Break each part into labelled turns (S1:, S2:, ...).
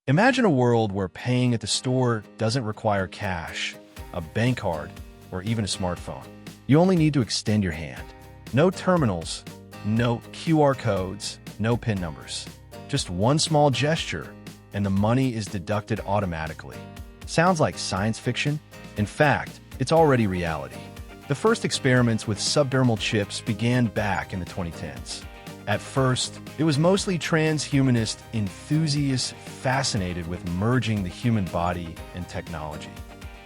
S1: Imagine a world where paying at the store doesn't require cash, a bank card, or even a smartphone. You only need to extend your hand. No terminals, no QR codes, no PIN numbers. Just one small gesture, and the money is deducted automatically. Sounds like science fiction? In fact, it's already reality. The first experiments with subdermal chips began back in the 2010s. At first, it was mostly transhumanist enthusiasts fascinated with merging the human body and technology.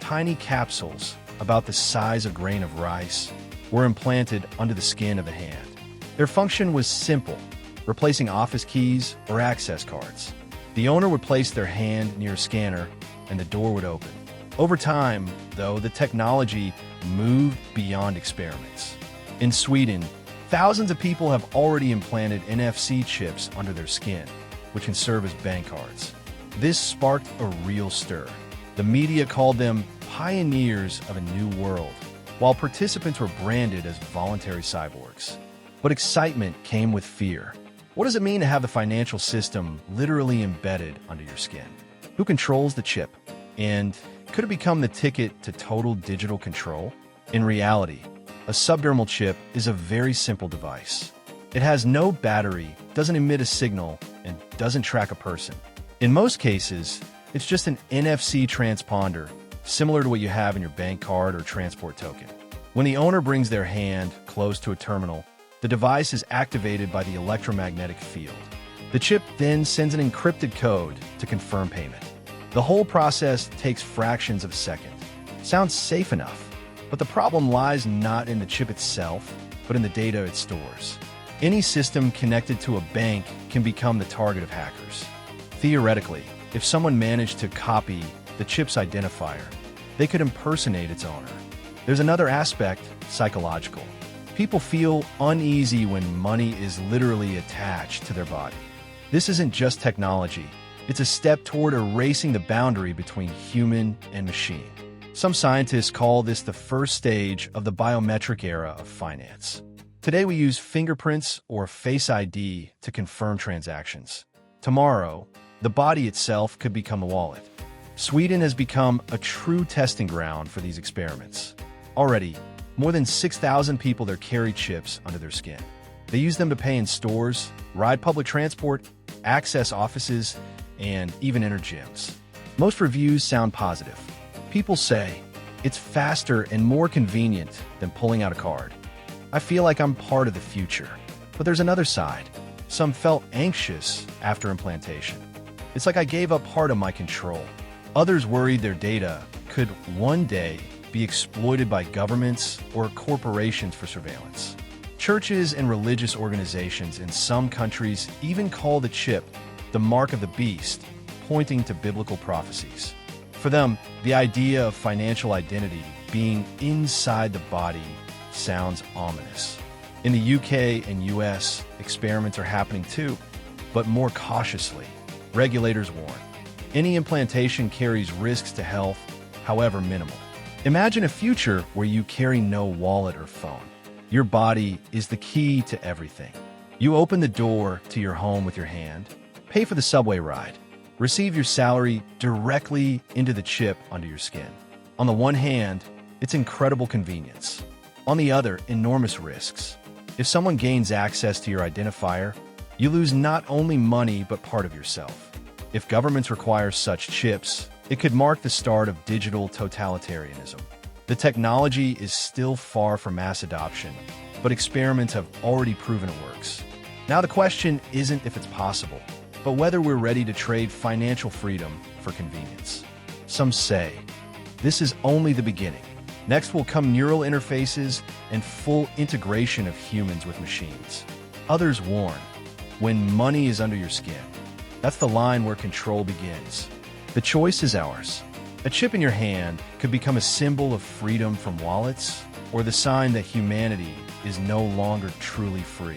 S1: Tiny capsules, about the size of a grain of rice, were implanted under the skin of the hand. Their function was simple, replacing office keys or access cards. The owner would place their hand near a scanner, and the door would open. Over time, though, the technology moved beyond experiments. In Sweden, thousands of people have already implanted NFC chips under their skin, which can serve as bank cards. This sparked a real stir. The media called them pioneers of a new world, while participants were branded as voluntary cyborgs. But excitement came with fear. What does it mean to have the financial system literally embedded under your skin? Who controls the chip? And could it become the ticket to total digital control? In reality, a subdermal chip is a very simple device. It has no battery, doesn't emit a signal, and doesn't track a person. In most cases, it's just an NFC transponder, similar to what you have in your bank card or transport token. When the owner brings their hand close to a terminal, the device is activated by the electromagnetic field. The chip then sends an encrypted code to confirm payment. The whole process takes fractions of a second. Sounds safe enough, but the problem lies not in the chip itself, but in the data it stores. Any system connected to a bank can become the target of hackers. Theoretically, if someone managed to copy the chip's identifier, they could impersonate its owner. There's another aspect, psychological. People feel uneasy when money is literally attached to their body. This isn't just technology. It's a step toward erasing the boundary between human and machine. Some scientists call this the first stage of the biometric era of finance. Today we use fingerprints or Face ID to confirm transactions. Tomorrow, the body itself could become a wallet. Sweden has become a true testing ground for these experiments. Already, more than 6,000 people there carry chips under their skin. They use them to pay in stores, ride public transport, access offices, and even enter gyms. Most reviews sound positive. People say, it's faster and more convenient than pulling out a card. I feel like I'm part of the future. But there's another side. Some felt anxious after implantation. It's like I gave up part of my control. Others worried their data could one day be exploited by governments or corporations for surveillance. Churches and religious organizations in some countries even call the chip the mark of the beast, pointing to biblical prophecies. For them, the idea of financial identity being inside the body sounds ominous. In the UK and US, experiments are happening too, but more cautiously. Regulators warn. Any implantation carries risks to health, however minimal. Imagine a future where you carry no wallet or phone. Your body is the key to everything. You open the door to your home with your hand, pay for the subway ride, receive your salary directly into the chip under your skin. On the one hand, it's incredible convenience. On the other, enormous risks. If someone gains access to your identifier, you lose not only money but part of yourself. If governments require such chips, it could mark the start of digital totalitarianism. The technology is still far from mass adoption, but experiments have already proven it works. Now the question isn't if it's possible, but whether we're ready to trade financial freedom for convenience. Some say, this is only the beginning. Next will come neural interfaces and full integration of humans with machines. Others warn, when money is under your skin, that's the line where control begins. The choice is ours. A chip in your hand could become a symbol of freedom from wallets, or the sign that humanity is no longer truly free.